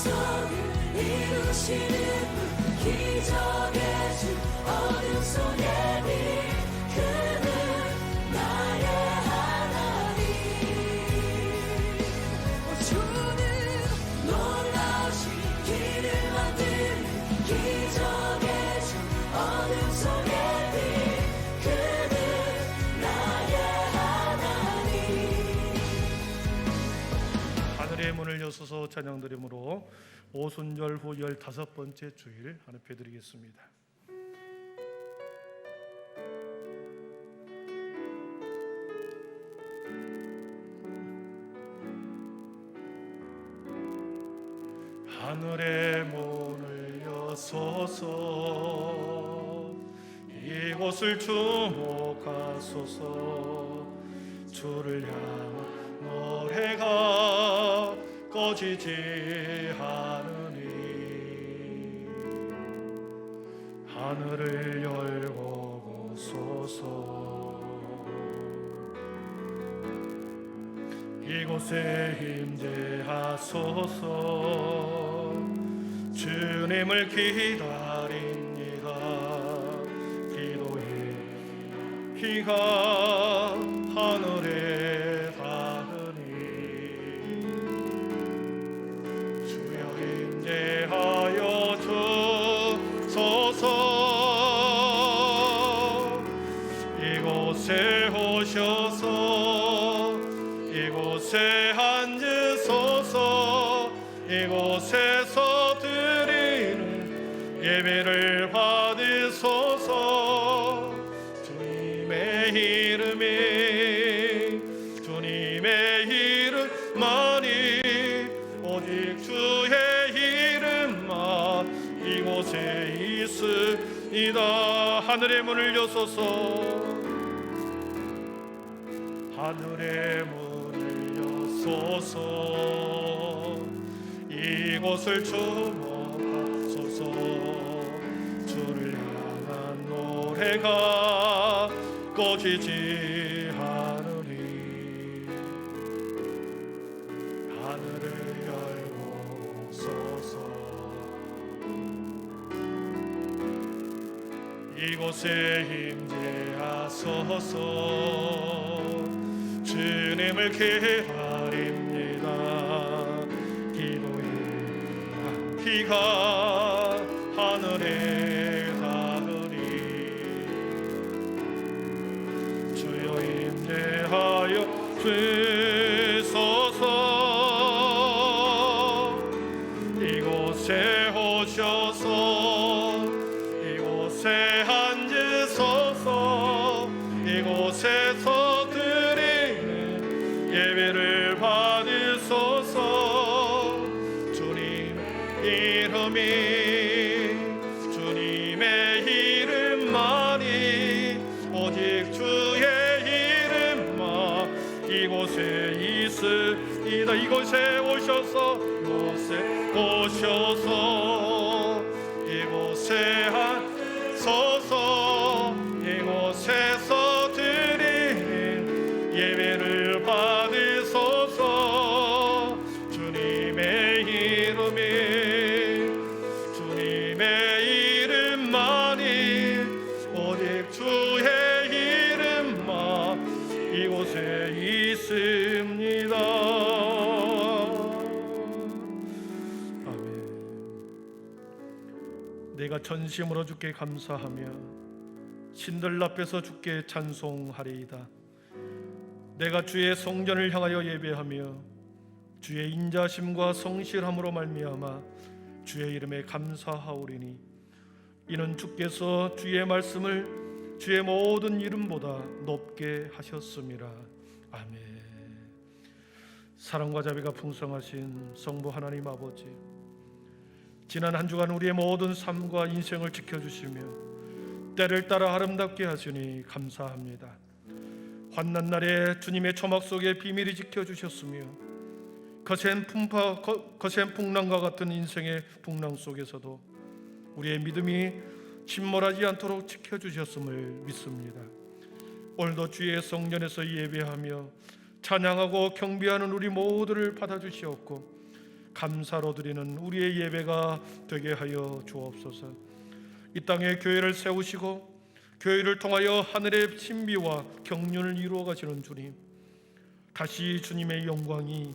약속을 이루시는 분, 기적의 주, 어둠 속의 빛, 그는 나의 하나님. 주는 놀라우신 길을 만드는 기적의 주, 어둠 속의 빛, 그는 나의 하나님. 하늘의 문을 여소서 찬양 드림으로 오순절 후 15번째 주일 헌업해 드리겠습니다. 하늘의 문을 여소서, 이곳을 주목하소서. 주를 향한 노래가 꺼지지 않으니 하늘을 열고 보소서. 이곳에 임재하소서. 주님을 기다립니다. 기도의 비가 하늘에 닿으니 주여 임재하여 주소서. 이곳에 오셔서 이곳에 앉으소서. 이곳에서 드리는 예배를 받으소서. 주님의 이름이 주님의 이름만이 오직 주의 이름만 이곳에 있으이다. 하늘의 문을 여소서. 하늘의 문을 여소서. 이곳을 주목하소서. 주를 향한 노래가 꺼지지 않으니 하늘을 열고 소서. 이곳에 임재하소서. 주님을 기다립니다. 기도의 비가 하늘에 닿으니 주여 임재하여 주소서. 이곳에 오셔서 이곳에 앉으소서. 이곳에서 드리는 예배를 받으소서. 이름이 주님의 이름만이 오직 주의 이름만 이곳에 있으이다. 이곳에 오셔서 이곳에 앉소서. 이곳에서 드리는 예배를 받으소서. 주님의 이름이 주님의 이름만이 오직 주의 이름만 이곳에 있습니다. 아멘. 내가 전심으로 주께 감사하며 신들 앞에서 주께 찬송하리이다. 내가 주의 성전을 향하여 예배하며 주의 인자심과 성실함으로 말미암아 주의 이름에 감사하오리니 이는 주께서 주의 말씀을 주의 모든 이름보다 높게 하셨음이라. 아멘. 사랑과 자비가 풍성하신 성부 하나님 아버지, 지난 한 주간 우리의 모든 삶과 인생을 지켜주시며 때를 따라 아름답게 하시니 감사합니다. 환난 날에 주님의 초막 속에 비밀이 지켜주셨으며 거센 풍랑과 같은 인생의 풍랑 속에서도 우리의 믿음이 침몰하지 않도록 지켜주셨음을 믿습니다. 오늘도 주의 성전에서 예배하며 찬양하고 경배하는 우리 모두를 받아주시옵고 감사로 드리는 우리의 예배가 되게 하여 주옵소서. 이 땅에 교회를 세우시고 교회를 통하여 하늘의 신비와 경륜을 이루어 가시는 주님, 다시 주님의 영광이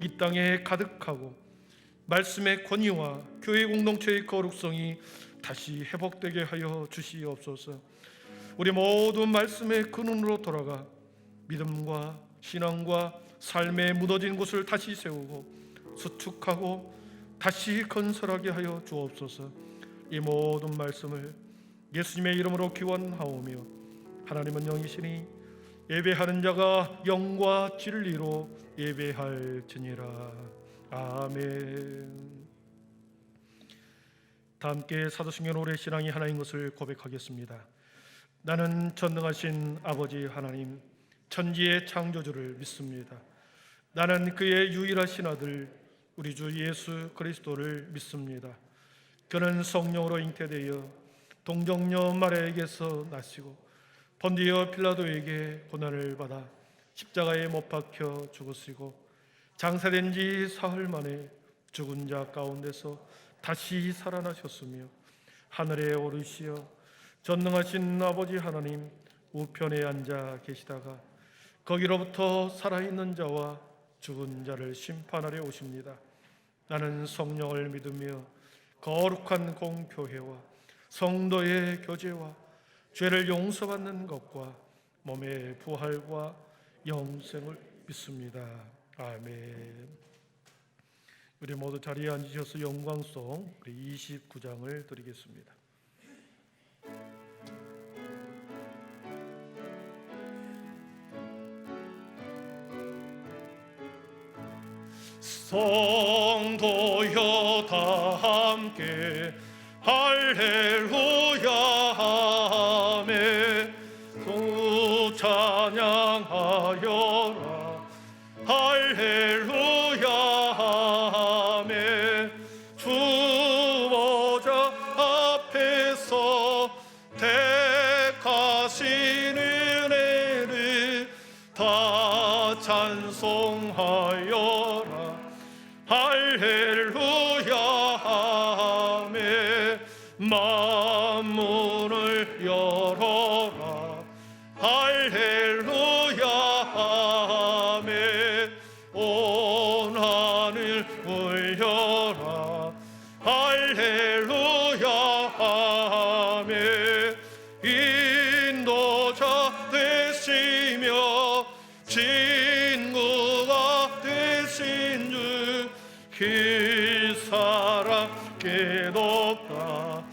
이 땅에 가득하고 말씀의 권위와 교회 공동체의 거룩성이 다시 회복되게 하여 주시옵소서. 우리 모두 말씀의 근원으로 돌아가 믿음과 신앙과 삶의 무너진 곳을 다시 세우고 수축하고 다시 건설하게 하여 주옵소서. 이 모든 말씀을 예수님의 이름으로 기원하오며, 하나님은 영이시니 예배하는 자가 영과 진리로 예배할지니라. 아멘. 다 함께 사도신경 오래 신앙이 하나인 것을 고백하겠습니다. 나는 전능하신 아버지 하나님, 천지의 창조주를 믿습니다. 나는 그의 유일하신 아들 우리 주 예수 그리스도를 믿습니다. 그는 성령으로 잉태되어 동정녀 마리아에게서 나시고 본디오 빌라도에게 고난을 받아 십자가에 못 박혀 죽으시고 장사된 지 사흘 만에 죽은 자 가운데서 다시 살아나셨으며 하늘에 오르시어 전능하신 아버지 하나님 우편에 앉아 계시다가 거기로부터 살아있는 자와 죽은 자를 심판하려 오십니다. 나는 성령을 믿으며 거룩한 공교회와 성도의 교제와 죄를 용서받는 것과 몸의 부활과 영생을 믿습니다. 아멘. 우리 모두 자리에 앉으셔서 영광송 우리 29장을 드리겠습니다. 성도여 다 함께 할렐루야 하매 주 찬양하여라. 할렐루야 하매 주 보좌 앞에서 택하신 은혜를 다 찬송하여라. 할렐루야 하매 만문을 열어라. 할렐루야 하매 온 하늘 울려라. 할렐루야 하매 인도자 되시며 친구가 되신 주 길사랑께 높다.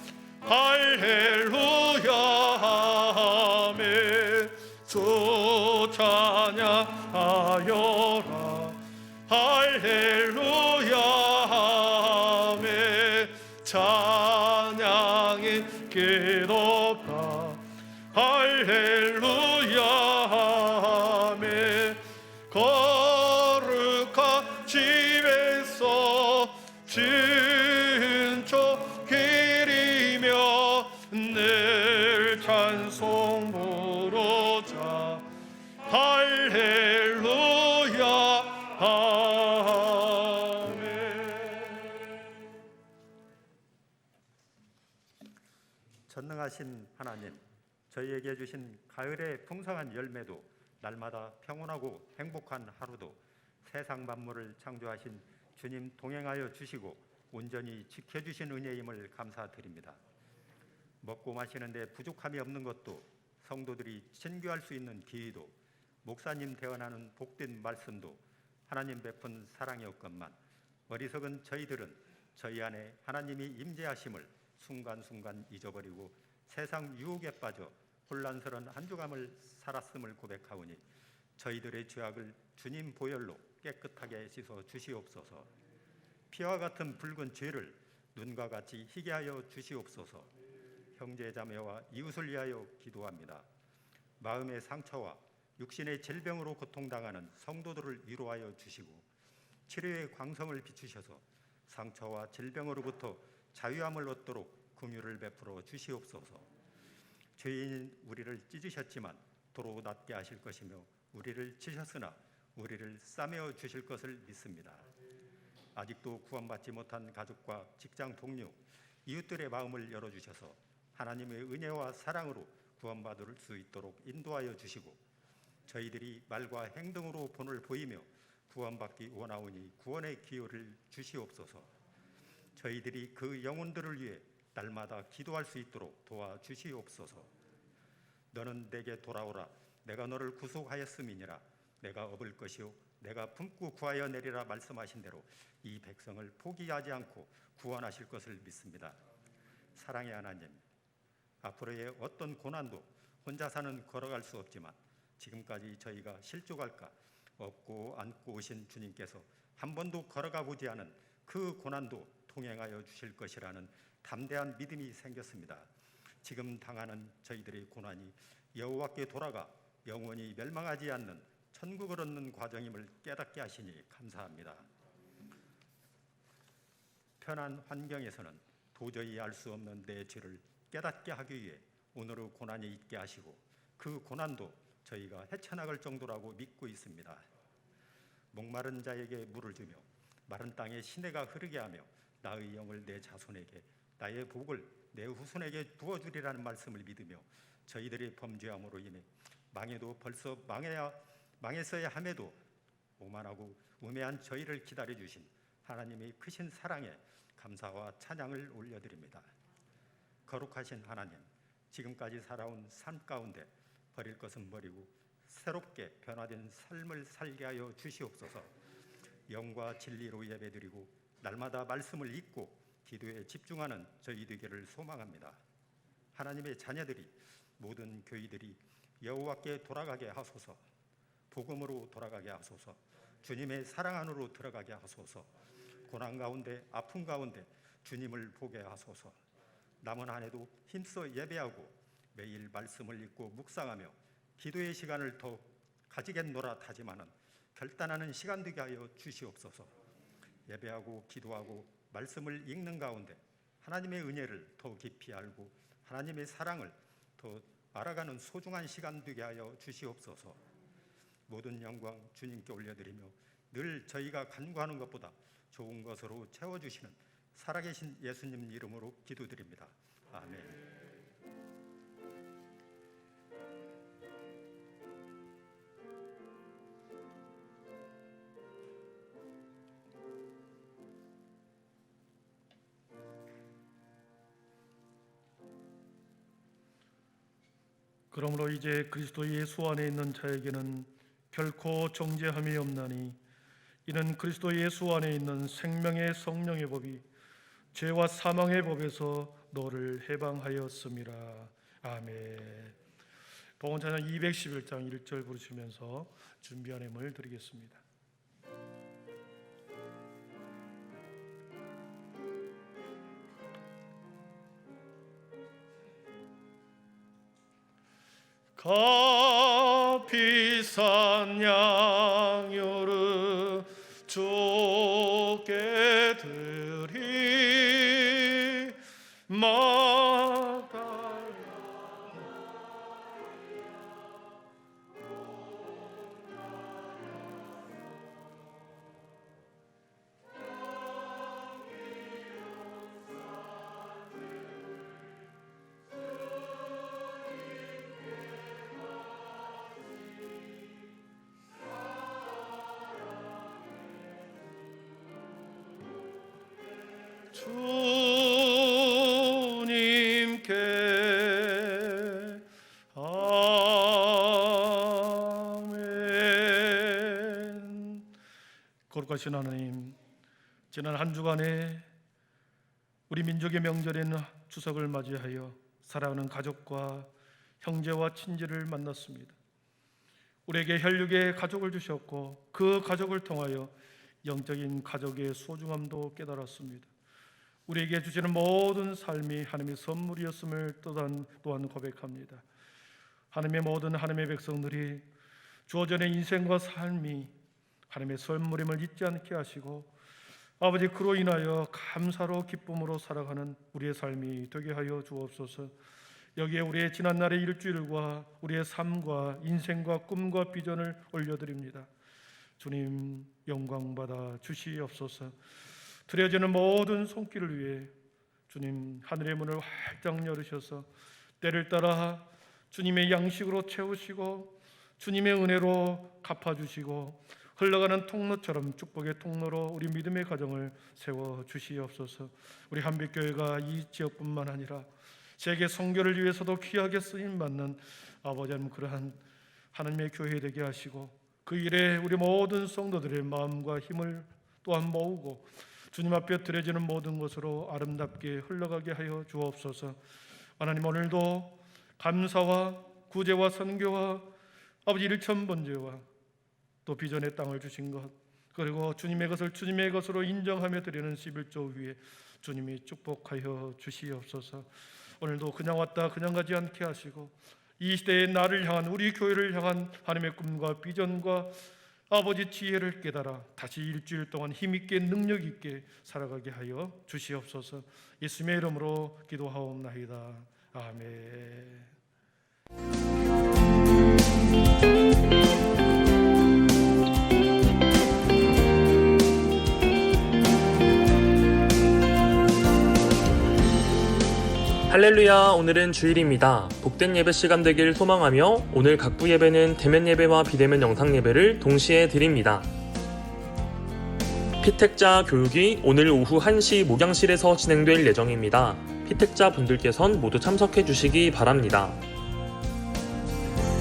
할렐루야 하매 주 찬양하여라. 할렐루야 하매 찬양이 께 높다. 할렐루야 하매 거룩한 집에서 진초 기리며 늘 찬송 부르자. 할렐루야 아멘. 전능하신 하나님, 저희에게 주신 가을의 풍성한 열매도 날마다 평온하고 행복한 하루도 세상 만물을 창조하신 주님 동행하여 주시고 온전히 지켜주신 은혜임을 감사드립니다. 먹고 마시는 데 부족함이 없는 것도, 성도들이 친교할 수 있는 기회도, 목사님 대언하는 복된 말씀도 하나님 베푼 사랑이었건만, 어리석은 저희들은 저희 안에 하나님이 임재하심을 순간순간 잊어버리고 세상 유혹에 빠져 혼란스러운 한 주감을 살았음을 고백하오니 저희들의 죄악을 주님 보혈로 깨끗하게 씻어 주시옵소서. 피와 같은 붉은 죄를 눈과 같이 희게 하여 주시옵소서. 형제자매와 이웃을 위하여 기도합니다. 마음의 상처와 육신의 질병으로 고통당하는 성도들을 위로하여 주시고 치료의 광성을 비추셔서 상처와 질병으로부터 자유함을 얻도록 긍휼을 베풀어 주시옵소서. 죄인인 우리를 찢으셨지만 도로 낫게 하실 것이며 우리를 치셨으나 우리를 싸매어 주실 것을 믿습니다. 아직도 구원받지 못한 가족과 직장 동료, 이웃들의 마음을 열어주셔서 하나님의 은혜와 사랑으로 구원받을 수 있도록 인도하여 주시고, 저희들이 말과 행동으로 본을 보이며 구원받기 원하오니 구원의 기회를 주시옵소서. 저희들이 그 영혼들을 위해 날마다 기도할 수 있도록 도와주시옵소서. 너는 내게 돌아오라. 내가 너를 구속하였음이니라. 내가 업을 것이요 내가 품고 구하여 내리라 말씀하신 대로 이 백성을 포기하지 않고 구원하실 것을 믿습니다. 사랑의 하나님, 앞으로의 어떤 고난도 혼자서는 걸어갈 수 없지만 지금까지 저희가 실족할까 업고 안고 오신 주님께서 한 번도 걸어가 보지 않은 그 고난도 동행하여 주실 것이라는 담대한 믿음이 생겼습니다. 지금 당하는 저희들의 고난이 여호와께 돌아가 영원히 멸망하지 않는 천국을 얻는 과정임을 깨닫게 하시니 감사합니다. 편한 환경에서는 도저히 알 수 없는 내 죄를 깨닫게 하기 위해 오늘의 고난이 있게 하시고, 그 고난도 저희가 헤쳐나갈 정도라고 믿고 있습니다. 목마른 자에게 물을 주며 마른 땅에 시내가 흐르게 하며 나의 영을 내 자손에게, 나의 복을 내 후손에게 부어주리라는 말씀을 믿으며 저희들의 범죄함으로 인해 망해도 벌써 망했어야 함에도 오만하고 우매한 저희를 기다려주신 하나님의 크신 사랑에 감사와 찬양을 올려드립니다. 거룩하신 하나님, 지금까지 살아온 삶 가운데 버릴 것은 버리고 새롭게 변화된 삶을 살게 하여 주시옵소서. 영과 진리로 예배드리고 날마다 말씀을 읽고 기도에 집중하는 저희 되기를 소망합니다. 하나님의 자녀들이, 모든 교회들이 여호와께 돌아가게 하소서. 복음으로 돌아가게 하소서. 주님의 사랑 안으로 들어가게 하소서. 고난 가운데, 아픔 가운데 주님을 보게 하소서. 남은 한 해도 힘써 예배하고 매일 말씀을 읽고 묵상하며 기도의 시간을 더 가지겠노라 하지만은 결단하는 시간 되게 하여 주시옵소서. 예배하고 기도하고 말씀을 읽는 가운데 하나님의 은혜를 더 깊이 알고 하나님의 사랑을 더 알아가는 소중한 시간 되게 하여 주시옵소서. 모든 영광 주님께 올려드리며 늘 저희가 간구하는 것보다 좋은 것으로 채워주시는 살아계신 예수님 이름으로 기도드립니다. 아멘. 그러므로 이제 그리스도 예수 안에 있는 자에게는 결코 정죄함이 없나니, 이는 그리스도 예수 안에 있는 생명의 성령의 법이 죄와 사망의 법에서 너를 해방하였음이라. 아멘. 복음찬양 211장 1절 부르시면서 준비한 힘을 드리겠습니다. 값비싼 양료를 주께 드리 주님께 아멘. 거룩하신 하나님, 지난 한 주간에 우리 민족의 명절인 추석을 맞이하여 사랑하는 가족과 형제와 친지를 만났습니다. 우리에게 혈육의 가족을 주셨고 그 가족을 통하여 영적인 가족의 소중함도 깨달았습니다. 우리에게 주시는 모든 삶이 하나님의 선물이었음을 또한 고백합니다. 하나님의 모든 하나님의 백성들이 주어전의 인생과 삶이 하나님의 선물임을 잊지 않게 하시고 아버지, 그로 인하여 감사로 기쁨으로 살아가는 우리의 삶이 되게 하여 주옵소서. 여기에 우리의 지난날의 일주일과 우리의 삶과 인생과 꿈과 비전을 올려드립니다. 주님 영광 받아 주시옵소서. 드려지는 모든 손길을 위해 주님 하늘의 문을 활짝 열으셔서 때를 따라 주님의 양식으로 채우시고 주님의 은혜로 갚아주시고 흘러가는 통로처럼 축복의 통로로 우리 믿음의 가정을 세워 주시옵소서. 우리 한빛교회가 이 지역뿐만 아니라 세계 선교를 위해서도 귀하게 쓰임받는 아버지 하나님, 그러한 하나님의 교회 되게 하시고 그 일에 우리 모든 성도들의 마음과 힘을 또한 모으고 주님 앞에 드려지는 모든 것으로 아름답게 흘러가게 하여 주옵소서. 하나님, 오늘도 감사와 구제와 선교와 아버지 일천번제와 또 비전의 땅을 주신 것, 그리고 주님의 것을 주님의 것으로 인정하며 드리는 11조 위에 주님이 축복하여 주시옵소서. 오늘도 그냥 왔다 그냥 가지 않게 하시고 이 시대의 나를 향한, 우리 교회를 향한 하나님의 꿈과 비전과 아버지 지혜를 깨달아 다시 일주일 동안 힘있게 능력 있게 살아가게 하여 주시옵소서. 예수님의 이름으로 기도하옵나이다. 아멘. 할렐루야, 오늘은 주일입니다. 복된 예배 시간 되길 소망하며 오늘 각부 예배는 대면 예배와 비대면 영상 예배를 동시에 드립니다. 피택자 교육이 오늘 오후 1시 목양실에서 진행될 예정입니다. 피택자 분들께선 모두 참석해 주시기 바랍니다.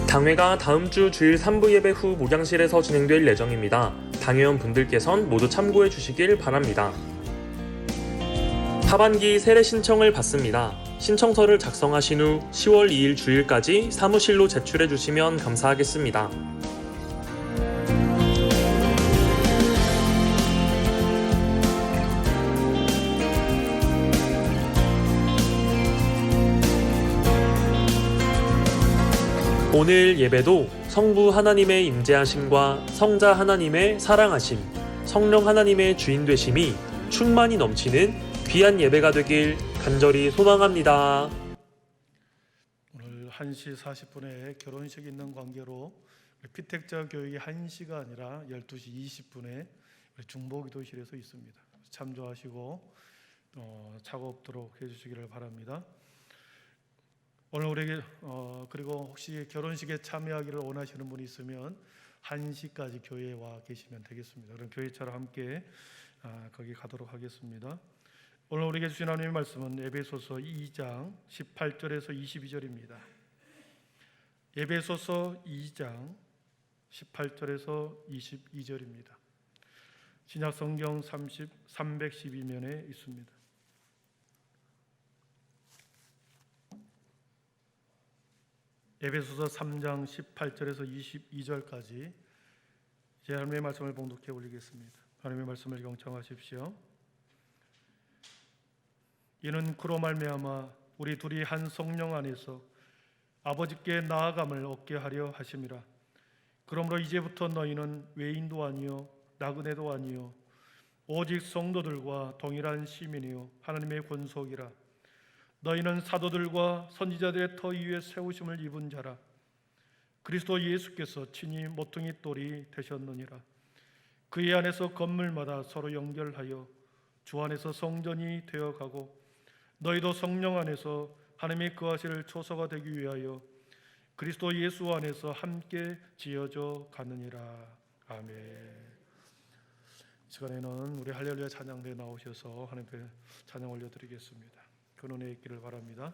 당회가 다음 주 주일 3부 예배 후 목양실에서 진행될 예정입니다. 당회원 분들께선 모두 참고해 주시길 바랍니다. 하반기 세례 신청을 받습니다. 신청서를 작성하신 후 10월 2일 주일까지 사무실로 제출해 주시면 감사하겠습니다. 오늘 예배도 성부 하나님의 임재하심과 성자 하나님의 사랑하심, 성령 하나님의 주인 되심이 충만히 넘치는 귀한 예배가 되길 간절히 소망합니다. 오늘 1시 40분에 결혼식이 있는 관계로 피택자 교육이 1시가 아니라 12시 20분에 중보기도실에서 있습니다. 참조하시고 착오 없도록 해주시기를 바랍니다. 오늘 우리에게 그리고 혹시 결혼식에 참여하기를 원하시는 분이 있으면 1시까지 교회에 와 계시면 되겠습니다. 그럼 교회처럼 함께 거기 가도록 하겠습니다. 오늘 우리에게 주신 하나님의 말씀은 에베소서 2장 18절에서 22절입니다. 에베소서 2장 18절에서 22절입니다. 신약성경 312면에 있습니다. 에베소서 3장 18절에서 22절까지 제 하나님의 말씀을 봉독해 올리겠습니다. 하나님의 말씀을 경청하십시오. 이는 그로 말미암아 우리 둘이 한 성령 안에서 아버지께 나아감을 얻게 하려 하심이라. 그러므로 이제부터 너희는 외인도 아니요 나그네도 아니요 오직 성도들과 동일한 시민이요 하나님의 권속이라. 너희는 사도들과 선지자들의 터 위에 세우심을 입은 자라. 그리스도 예수께서 친히 모퉁이 돌이 되셨느니라. 그의 안에서 건물마다 서로 연결하여 주 안에서 성전이 되어가고 너희도 성령 안에서 하나님의 거하실 초소가 되기 위하여 그리스도 예수 안에서 함께 지어져 가느니라. 아멘. 이 시간에는 우리 할렐루야 찬양대에 나오셔서 하나님께 찬양 올려드리겠습니다. 그 은혜 있기를 바랍니다.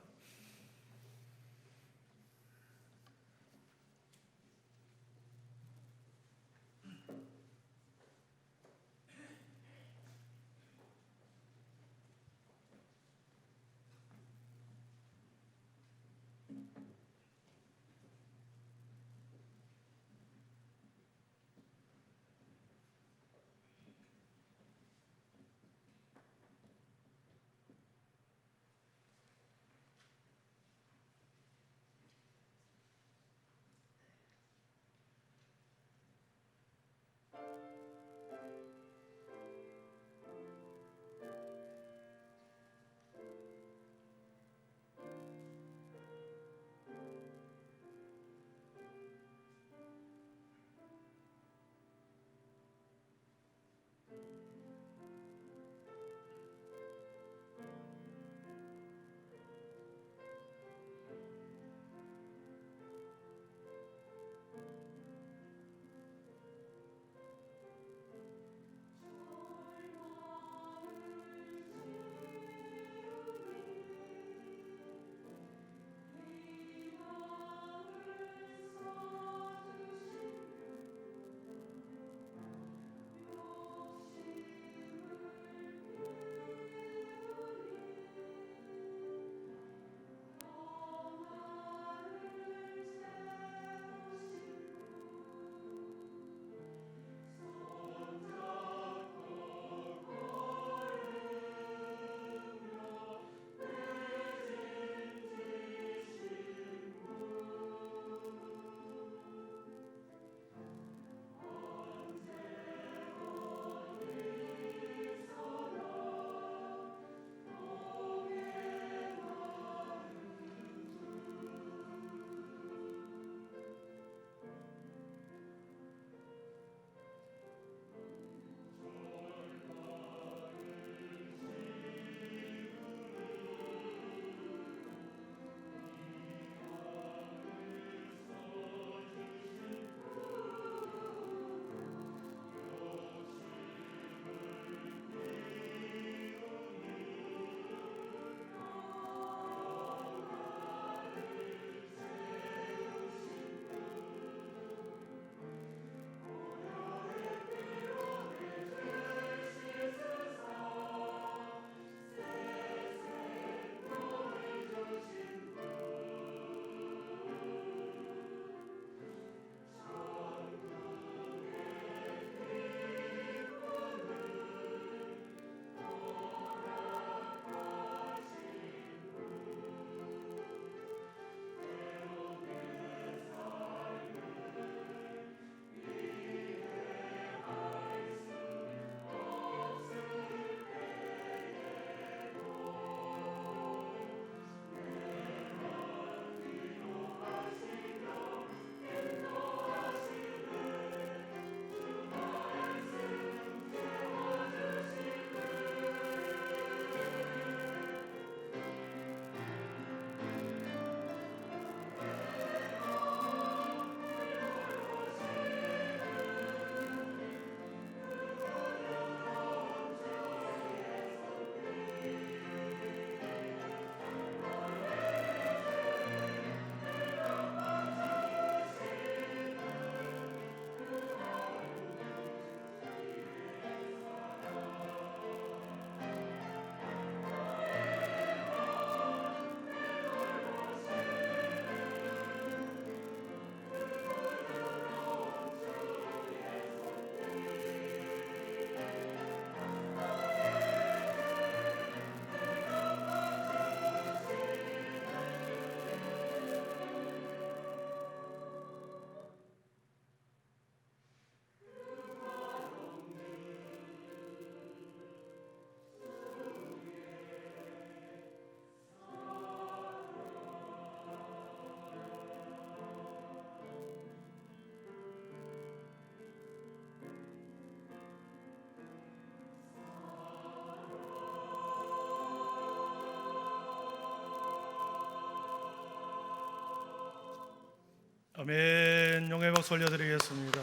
아멘. 용의 박수 올려드리겠습니다.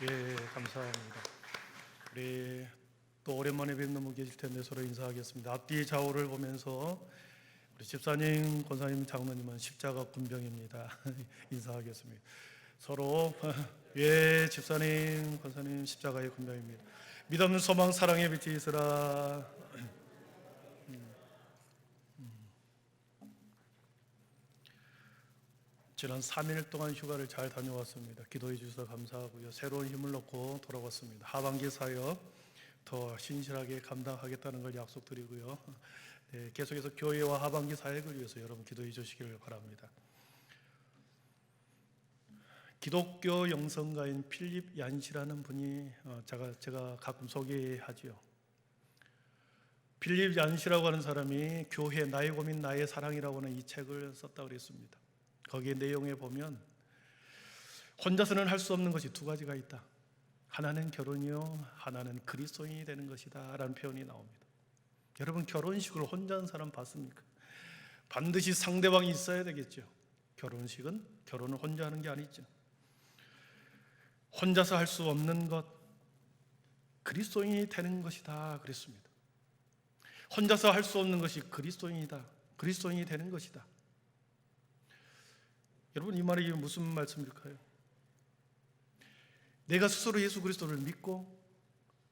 예, 감사합니다. 우리 또 오랜만에 뵙는 분 계실 텐데 서로 인사하겠습니다. 앞뒤 좌우를 보면서 우리 집사님, 권사님, 장로님은 십자가 군병입니다. 인사하겠습니다. 서로 예, 집사님, 권사님 십자가의 군병입니다. 믿음, 소망, 사랑의 빛이 있으라. 지난 3일 동안 휴가를 잘 다녀왔습니다. 기도해 주셔서 감사하고요. 새로운 힘을 얻고 돌아왔습니다. 하반기 사역 더 신실하게 감당하겠다는 걸 약속드리고요. 네, 계속해서 교회와 하반기 사역을 위해서 여러분 기도해 주시기를 바랍니다. 기독교 영성가인 필립 얀시라는 분이 제가 가끔 소개하지요. 필립 얀시라고 하는 사람이 교회 나의 고민 나의 사랑이라고 하는 이 책을 썼다고 그랬습니다. 거기에 내용에 보면 혼자서는 할 수 없는 것이 두 가지가 있다. 하나는 결혼이요, 하나는 그리스도인이 되는 것이다 라는 표현이 나옵니다. 여러분, 결혼식을 혼자 하는 사람 봤습니까? 반드시 상대방이 있어야 되겠죠. 결혼은 혼자 하는 게 아니죠. 혼자서 할 수 없는 것, 그리스도인이 되는 것이다 그랬습니다. 혼자서 할 수 없는 것이 그리스도인이다, 그리스도인이 되는 것이다. 여러분, 이 말이 무슨 말씀일까요? 내가 스스로 예수 그리스도를 믿고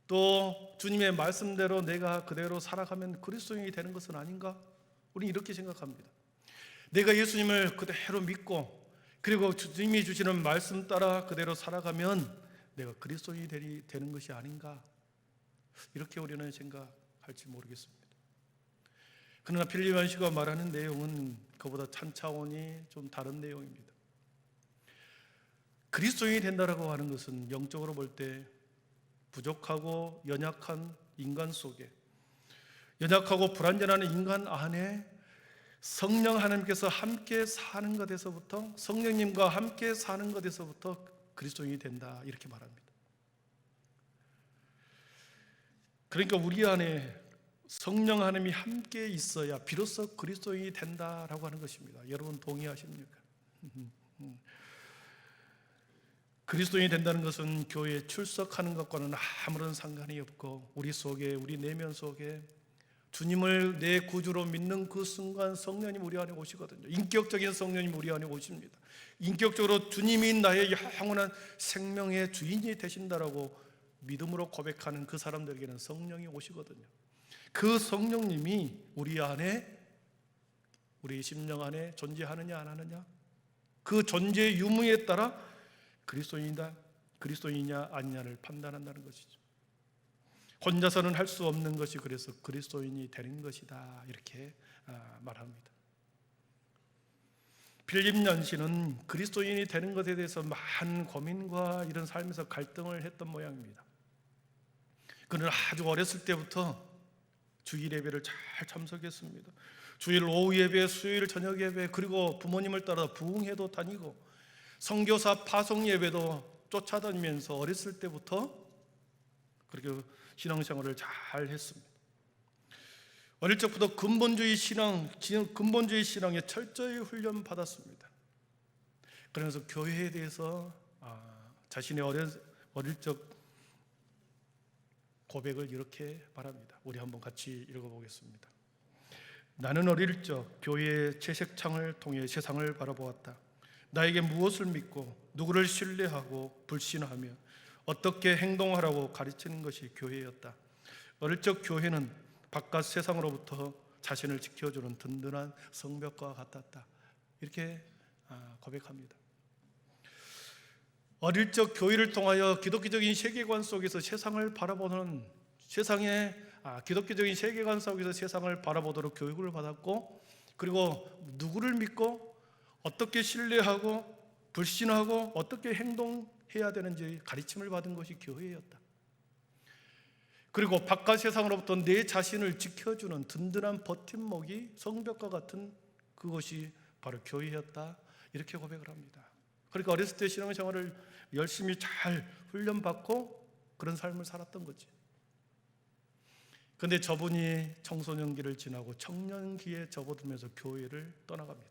또 주님의 말씀대로 내가 그대로 살아가면 그리스도인이 되는 것은 아닌가? 우리는 이렇게 생각합니다. 내가 예수님을 그대로 믿고 그리고 주님이 주시는 말씀 따라 그대로 살아가면 내가 그리스도인이 되는 것이 아닌가? 이렇게 우리는 생각할지 모르겠습니다. 그러나 필립 얀시가 말하는 내용은 그보다 찬차원이 좀 다른 내용입니다. 그리스도인이 된다라고 하는 것은 영적으로 볼 때 부족하고 연약한 인간 속에, 연약하고 불완전한 인간 안에 성령 하나님께서 함께 사는 것에서부터, 성령님과 함께 사는 것에서부터 그리스도인이 된다, 이렇게 말합니다. 그러니까 우리 안에 성령 하나님이 함께 있어야 비로소 그리스도인이 된다라고 하는 것입니다. 여러분 동의하십니까? 그리스도인이 된다는 것은 교회에 출석하는 것과는 아무런 상관이 없고 우리 속에, 우리 내면 속에 주님을 내 구주로 믿는 그 순간 성령님 우리 안에 오시거든요. 인격적인 성령님 우리 안에 오십니다. 인격적으로 주님이 나의 영원한 생명의 주인이 되신다라고 믿음으로 고백하는 그 사람들에게는 성령이 오시거든요. 그 성령님이 우리 안에, 우리 심령 안에 존재하느냐 안 하느냐, 그 존재의 유무에 따라 그리스도인이냐 아니냐를 판단한다는 것이죠. 혼자서는 할 수 없는 것이 그래서 그리스도인이 되는 것이다, 이렇게 말합니다. 필립 얀시는 그리스도인이 되는 것에 대해서 많은 고민과 이런 삶에서 갈등을 했던 모양입니다. 그는 아주 어렸을 때부터 주일 예배를 잘 참석했습니다. 주일 오후 예배, 수요일 저녁 예배, 그리고 부모님을 따라 부흥회도 다니고 선교사 파송 예배도 쫓아다니면서 어렸을 때부터 그렇게 신앙생활을 잘 했습니다. 어릴 적부터 근본주의 신앙에 철저히 훈련 받았습니다. 그러면서 교회에 대해서 자신의 어릴 적 고백을 이렇게 말합니다. 우리 한번 같이 읽어보겠습니다. 나는 어릴 적 교회의 채색창을 통해 세상을 바라보았다. 나에게 무엇을 믿고 누구를 신뢰하고 불신하며 어떻게 행동하라고 가르치는 것이 교회였다. 어릴 적 교회는 바깥 세상으로부터 자신을 지켜주는 든든한 성벽과 같았다. 이렇게 고백합니다. 어릴 적 교회를 통하여 기독교적인 세계관 속에서 세상을 바라보는, 세상의 기독교적인 세계관 속에서 세상을 바라보도록 교육을 받았고, 그리고 누구를 믿고 어떻게 신뢰하고 불신하고 어떻게 행동해야 되는지 가르침을 받은 것이 교회였다. 그리고 바깥 세상으로부터 내 자신을 지켜주는 든든한 버팀목이 성벽과 같은 그것이 바로 교회였다, 이렇게 고백을 합니다. 그러니까 어렸을 때 신앙생활을 열심히 잘 훈련받고 그런 삶을 살았던 거지. 그런데 저분이 청소년기를 지나고 청년기에 접어들면서 교회를 떠나갑니다.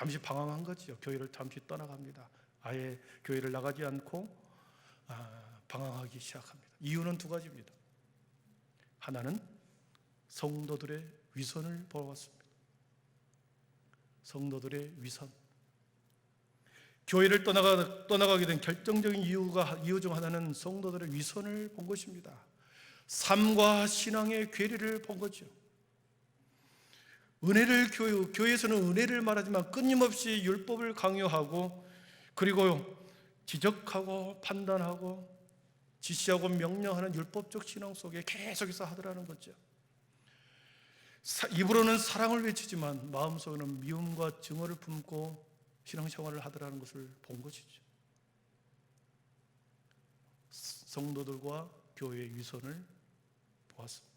잠시 방황한 거죠. 교회를 잠시 떠나갑니다. 아예 교회를 나가지 않고 방황하기 시작합니다. 이유는 두 가지입니다. 하나는 성도들의 위선을 보았습니다. 성도들의 위선. 교회를 떠나가게 된 결정적인 이유 중 하나는 성도들의 위선을 본 것입니다. 삶과 신앙의 괴리를 본 거죠. 교회에서는 은혜를 말하지만 끊임없이 율법을 강요하고, 그리고 지적하고 판단하고 지시하고 명령하는 율법적 신앙 속에 계속해서 하더라는 거죠. 입으로는 사랑을 외치지만 마음속에는 미움과 증오를 품고 신앙생활을 하더라는 것을 본 것이죠. 성도들과 교회의 위선을 보았습니다.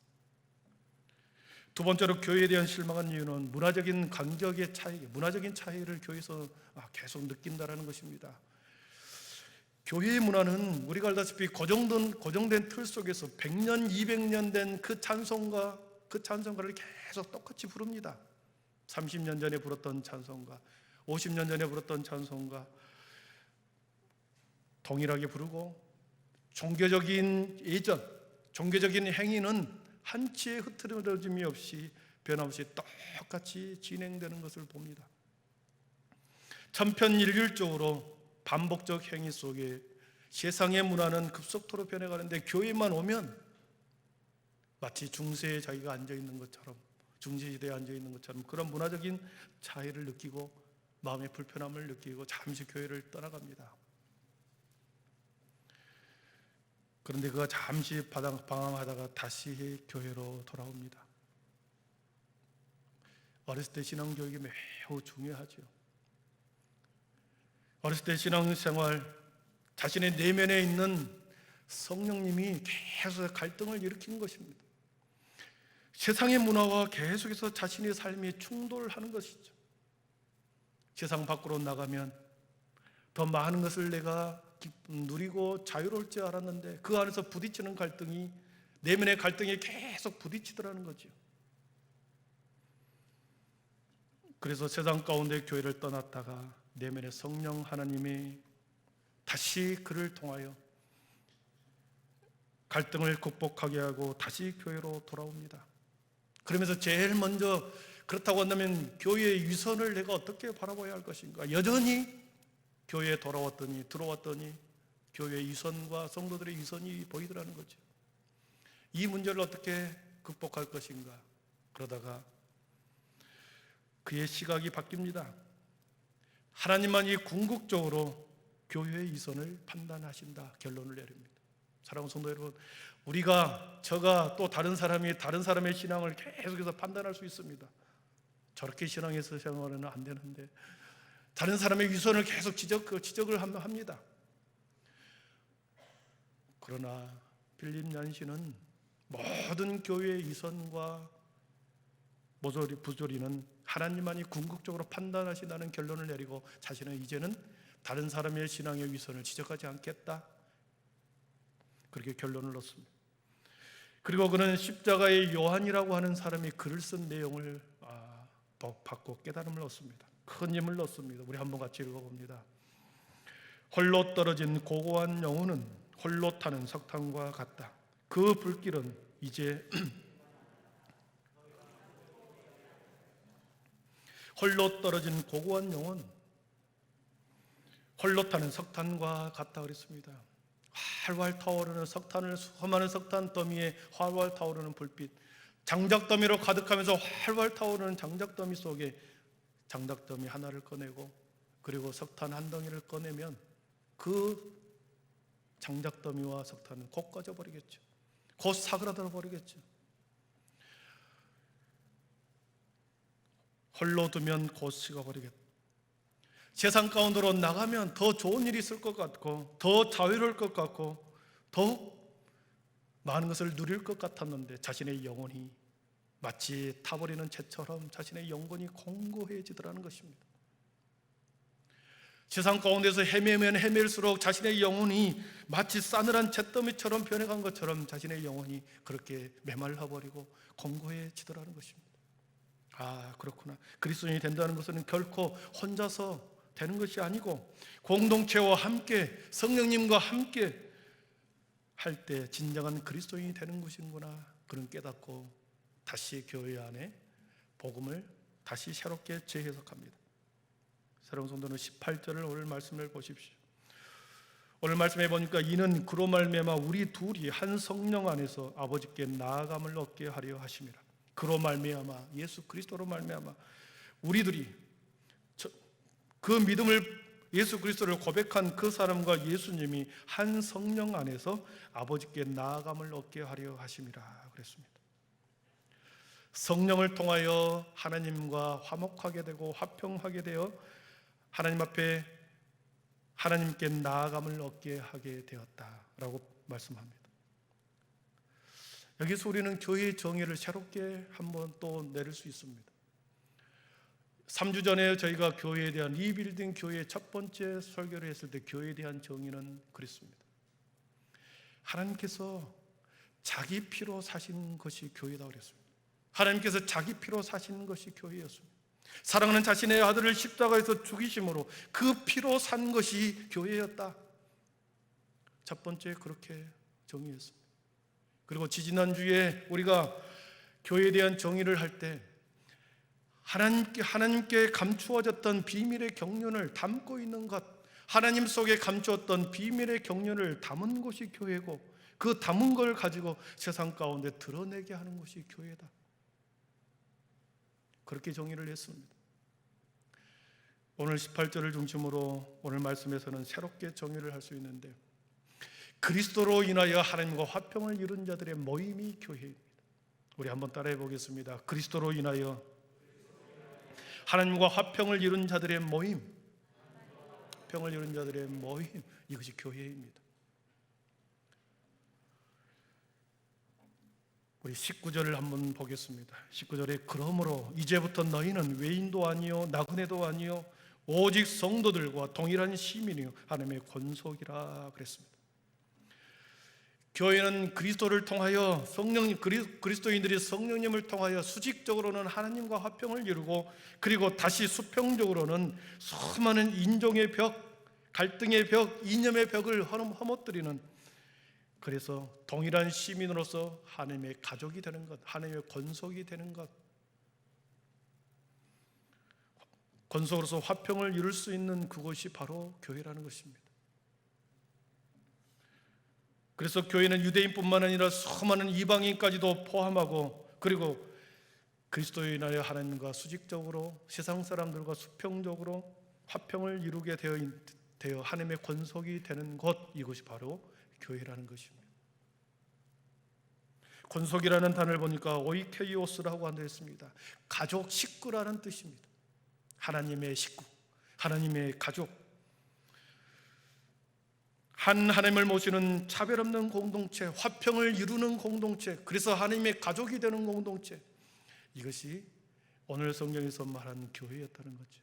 두 번째로 교회에 대한 실망한 이유는 문화적인 간격의 차이, 문화적인 차이를 교회에서 계속 느낀다는 것입니다. 교회의 문화는 우리가 알다시피 고정된 틀 속에서 100년, 200년 된 그 찬송가를 계속 똑같이 부릅니다. 30년 전에 불었던 찬송가, 50년 전에 불었던 찬송가 동일하게 부르고, 종교적인 행위는 한치의 흐트러짐이 없이 변함없이 똑같이 진행되는 것을 봅니다. 천편일률적으로 반복적 행위 속에 세상의 문화는 급속도로 변해가는데, 교회만 오면 마치 중세에 자기가 앉아있는 것처럼, 중세시대에 앉아있는 것처럼 그런 문화적인 차이를 느끼고 마음의 불편함을 느끼고 잠시 교회를 떠나갑니다. 그런데 그가 잠시 방황하다가 다시 교회로 돌아옵니다. 어렸을 때 신앙교육이 매우 중요하죠. 어렸을 때 신앙생활, 자신의 내면에 있는 성령님이 계속 갈등을 일으킨 것입니다. 세상의 문화와 계속해서 자신의 삶이 충돌하는 것이죠. 세상 밖으로 나가면 더 많은 것을 내가 누리고 자유로울 줄 알았는데, 그 안에서 부딪히는 갈등이, 내면의 갈등이 계속 부딪히더라는 거죠. 그래서 세상 가운데 교회를 떠났다가 내면의 성령 하나님이 다시 그를 통하여 갈등을 극복하게 하고 다시 교회로 돌아옵니다. 그러면서 제일 먼저, 그렇다고 한다면 교회의 위선을 내가 어떻게 바라봐야 할 것인가? 여전히 교회에 들어왔더니 교회의 위선과 성도들의 위선이 보이더라는 거죠. 이 문제를 어떻게 극복할 것인가? 그러다가 그의 시각이 바뀝니다. 하나님만이 궁극적으로 교회의 위선을 판단하신다 결론을 내립니다. 사랑하는 성도 여러분, 제가 또 다른 사람의 신앙을 계속해서 판단할 수 있습니다. 저렇게 신앙에서 생활하면 안 되는데, 다른 사람의 위선을 계속 지적을 합니다. 그러나 빌립 얀시는 모든 교회의 위선과 부조리는 하나님만이 궁극적으로 판단하신다는 결론을 내리고, 자신은 이제는 다른 사람의 신앙의 위선을 지적하지 않겠다, 그렇게 결론을 넣습니다. 그리고 그는 십자가의 요한이라고 하는 사람이 글을 쓴 내용을 받고 깨달음을 얻습니다. 큰 힘을 얻습니다. 우리 한번 같이 읽어봅니다. 홀로 떨어진 고고한 영혼은 홀로 타는 석탄과 같다. 그 불길은 이제 홀로 떨어진 고고한 영혼, 홀로 타는 석탄과 같다 그랬습니다. 활활 타오르는 수많은 석탄 더미에 활활 타오르는 불빛, 장작더미로 가득하면서 활활 타오르는 장작더미 속에 장작더미 하나를 꺼내고, 그리고 석탄 한 덩이를 꺼내면 그 장작더미와 석탄은 곧 꺼져버리겠죠. 곧 사그라들어 버리겠죠. 홀로 두면 곧 식어버리겠다. 세상 가운데로 나가면 더 좋은 일이 있을 것 같고, 더 자유로울 것 같고, 더욱 많은 것을 누릴 것 같았는데, 자신의 영혼이 마치 타버리는 채처럼 자신의 영혼이 공고해지더라는 것입니다. 세상 가운데서 헤매면 헤맬수록 자신의 영혼이 마치 싸늘한 잿더미처럼 변해간 것처럼 자신의 영혼이 그렇게 메말라버리고 공고해지더라는 것입니다. 아, 그렇구나. 그리스도인이 된다는 것은 결코 혼자서 되는 것이 아니고 공동체와 함께, 성령님과 함께 할 때 진정한 그리스도인이 되는 것이구나, 그런 깨닫고 다시 교회 안에 복음을 다시 새롭게 재해석합니다. 사랑하는 성도는 18절을 오늘 말씀을 보십시오. 오늘 말씀해 보니까 이는 그로 말미암아 우리 둘이 한 성령 안에서 아버지께 나아감을 얻게 하려 하심이라. 그로 말미암아, 예수 그리스도로 말미암아 우리들이 그 믿음을, 예수 그리스도를 고백한 그 사람과 예수님이 한 성령 안에서 아버지께 나아감을 얻게 하려 하심이라 그랬습니다. 성령을 통하여 하나님과 화목하게 되고 화평하게 되어 하나님 앞에 하나님께 나아감을 얻게 하게 되었다라고 말씀합니다. 여기서 우리는 교회의 정의를 새롭게 한번 또 내릴 수 있습니다. 3주 전에 저희가 교회에 대한 리빌딩 교회의 첫 번째 설교를 했을 때 교회에 대한 정의는 그랬습니다. 하나님께서 자기 피로 사신 것이 교회다 그랬습니다. 하나님께서 자기 피로 사신 것이 교회였습니다. 사랑하는 자신의 아들을 십자가에서 죽이심으로 그 피로 산 것이 교회였다. 첫 번째 그렇게 정의했습니다. 그리고 지지난주에 우리가 교회에 대한 정의를 할 때 하나님께 감추어졌던 비밀의 경륜을 담고 있는 것, 하나님 속에 감추었던 비밀의 경륜을 담은 것이 교회고 그 담은 걸 가지고 세상 가운데 드러내게 하는 것이 교회다. 그렇게 정의를 했습니다. 오늘 18절을 중심으로 오늘 말씀에서는 새롭게 정의를 할 수 있는데, 그리스도로 인하여 하나님과 화평을 이룬 자들의 모임이 교회입니다. 우리 한번 따라해 보겠습니다. 그리스도로 인하여 하나님과 화평을 이룬 자들의 모임, 평을 이룬 자들의 모임, 이것이 교회입니다. 우리 19절을 한번 보겠습니다. 19절에 그러므로 이제부터 너희는 외인도 아니요 나그네도 아니요 오직 성도들과 동일한 시민이요 하나님의 권속이라 그랬습니다. 교회는 그리스도를 통하여 그리스도인들이 성령님을 통하여 수직적으로는 하나님과 화평을 이루고, 그리고 다시 수평적으로는 수많은 인종의 벽, 갈등의 벽, 이념의 벽을 허무뜨리는, 그래서 동일한 시민으로서 하나님의 가족이 되는 것, 하나님의 권속이 되는 것, 권속으로서 화평을 이룰 수 있는 그것이 바로 교회라는 것입니다. 그래서 교회는 유대인뿐만 아니라 수많은 이방인까지도 포함하고, 그리고 그리스도에 인하여 하나님과 수직적으로 세상 사람들과 수평적으로 화평을 이루게 되어 하나님의 권속이 되는 것, 이것이 바로 교회라는 것입니다. 권속이라는 단어를 보니까 오이케이오스라고 한다 했습니다. 가족, 식구라는 뜻입니다. 하나님의 식구, 하나님의 가족, 한 하나님을 모시는 차별 없는 공동체, 화평을 이루는 공동체, 그래서 하나님의 가족이 되는 공동체, 이것이 오늘 성경에서 말하는 교회였다는 거죠.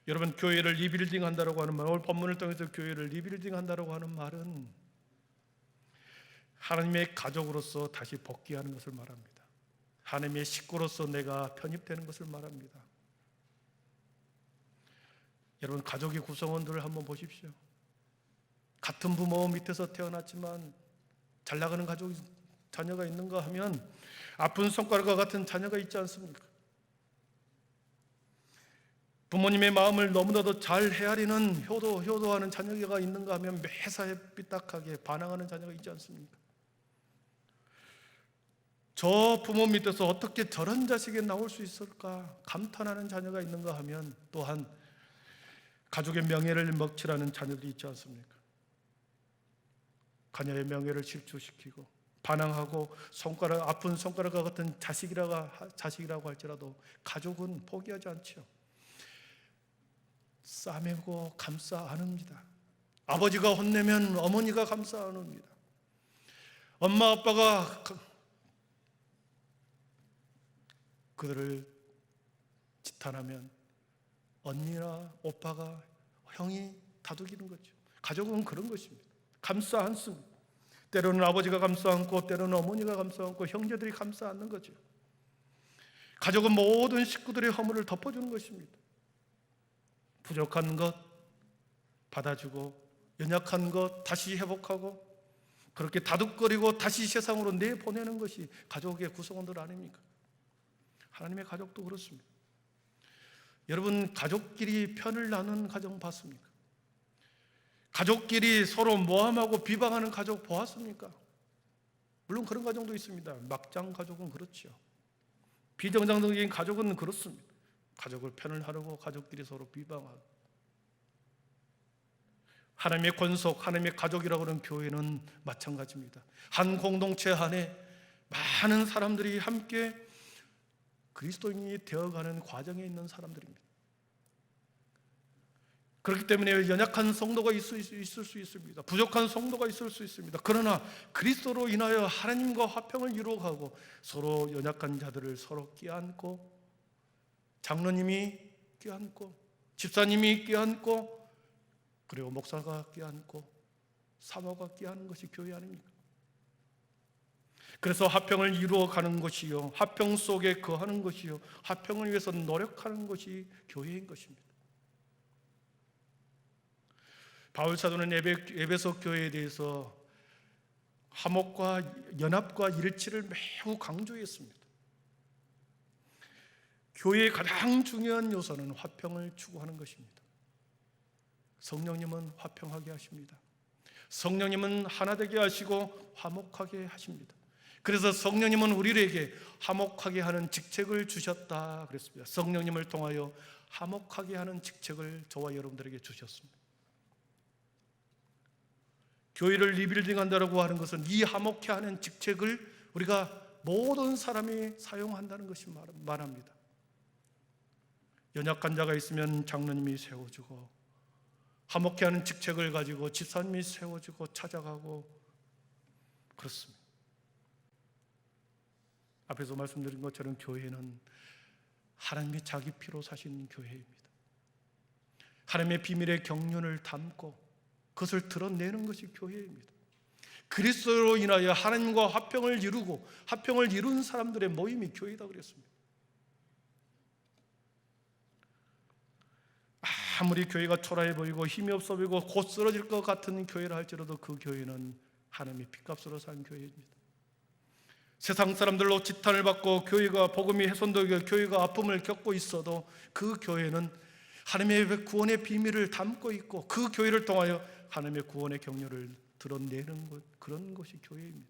여러분, 교회를 리빌딩 한다고 하는 말, 오늘 본문을 통해서 교회를 리빌딩 한다고 하는 말은 하나님의 가족으로서 다시 복귀하는 것을 말합니다. 하나님의 식구로서 내가 편입되는 것을 말합니다. 여러분, 가족의 구성원들을 한번 보십시오. 같은 부모 밑에서 태어났지만 잘 나가는 가족 자녀가 있는가 하면 아픈 손가락과 같은 자녀가 있지 않습니까? 부모님의 마음을 너무나도 잘 헤아리는 효도하는 자녀가 있는가 하면 매사에 삐딱하게 반항하는 자녀가 있지 않습니까? 저 부모 밑에서 어떻게 저런 자식이 나올 수 있을까 감탄하는 자녀가 있는가 하면 또한 가족의 명예를 먹칠하는 자녀들이 있지 않습니까? 자녀의 명예를 실추시키고 반항하고 아픈 손가락과 같은 자식이라고 할지라도 가족은 포기하지 않죠. 싸매고 감싸 안읍니다. 아버지가 혼내면 어머니가 감싸 안읍니다. 엄마 아빠가 그들을 지탄하면 언니나 오빠가, 형이 다독이는 거죠. 가족은 그런 것입니다. 감싸 안습니다. 때로는 아버지가 감싸 안고, 때로는 어머니가 감싸 안고, 형제들이 감싸 안는 거죠. 가족은 모든 식구들의 허물을 덮어주는 것입니다. 부족한 것 받아주고 연약한 것 다시 회복하고 그렇게 다독거리고 다시 세상으로 내보내는 것이 가족의 구성원들 아닙니까? 하나님의 가족도 그렇습니다. 여러분, 가족끼리 편을 나눈 가정 봤습니까? 가족끼리 서로 모함하고 비방하는 가족 보았습니까? 물론 그런 가정도 있습니다. 막장 가족은 그렇죠. 비정상적인 가족은 그렇습니다. 가족을 편을 하려고 가족끼리 서로 비방하고. 하나님의 권속, 하나님의 가족이라고 하는 교회는 마찬가지입니다. 한 공동체 안에 많은 사람들이 함께 그리스도인이 되어가는 과정에 있는 사람들입니다. 그렇기 때문에 연약한 성도가 있을 수 있습니다. 부족한 성도가 있을 수 있습니다. 그러나 그리스도로 인하여 하나님과 화평을 이루어가고 서로 연약한 자들을 서로 껴안고, 장로님이 껴안고, 집사님이 껴안고, 그리고 목사가 껴안고, 사모가 껴안는 것이 교회 아닙니까? 그래서 화평을 이루어가는 것이요, 화평 속에 거하는 것이요, 화평을 위해서 노력하는 것이 교회인 것입니다. 바울 사도는 에베소 교회에 대해서 화목과 연합과 일치를 매우 강조했습니다. 교회의 가장 중요한 요소는 화평을 추구하는 것입니다. 성령님은 화평하게 하십니다. 성령님은 하나 되게 하시고 화목하게 하십니다. 그래서 성령님은 우리에게 화목하게 하는 직책을 주셨다 그랬습니다. 성령님을 통하여 화목하게 하는 직책을 저와 여러분들에게 주셨습니다. 교회를 리빌딩한다고 하는 것은 이 화목케 하는 직책을 우리가 모든 사람이 사용한다는 것이 말합니다. 연약한 자가 있으면 장로님이 세워주고, 화목케 하는 직책을 가지고 집사님이 세워주고 찾아가고 그렇습니다. 앞에서 말씀드린 것처럼 교회는 하나님이 자기 피로 사신 교회입니다. 하나님의 비밀의 경륜을 담고 그것을 드러내는 것이 교회입니다. 그리스도로 인하여 하나님과 화평을 이루고 화평을 이룬 사람들의 모임이 교회다 그랬습니다. 아무리 교회가 초라해 보이고 힘이 없어 보이고 곧 쓰러질 것 같은 교회라 할지라도 그 교회는 하나님의 핏값으로 산 교회입니다. 세상 사람들로 지탄을 받고 교회가 복음이 훼손되고 교회가 아픔을 겪고 있어도 그 교회는 하나님의 구원의 비밀을 담고 있고 그 교회를 통하여 하나님의 구원의 경륜을 드러내는 것, 그런 것이 교회입니다.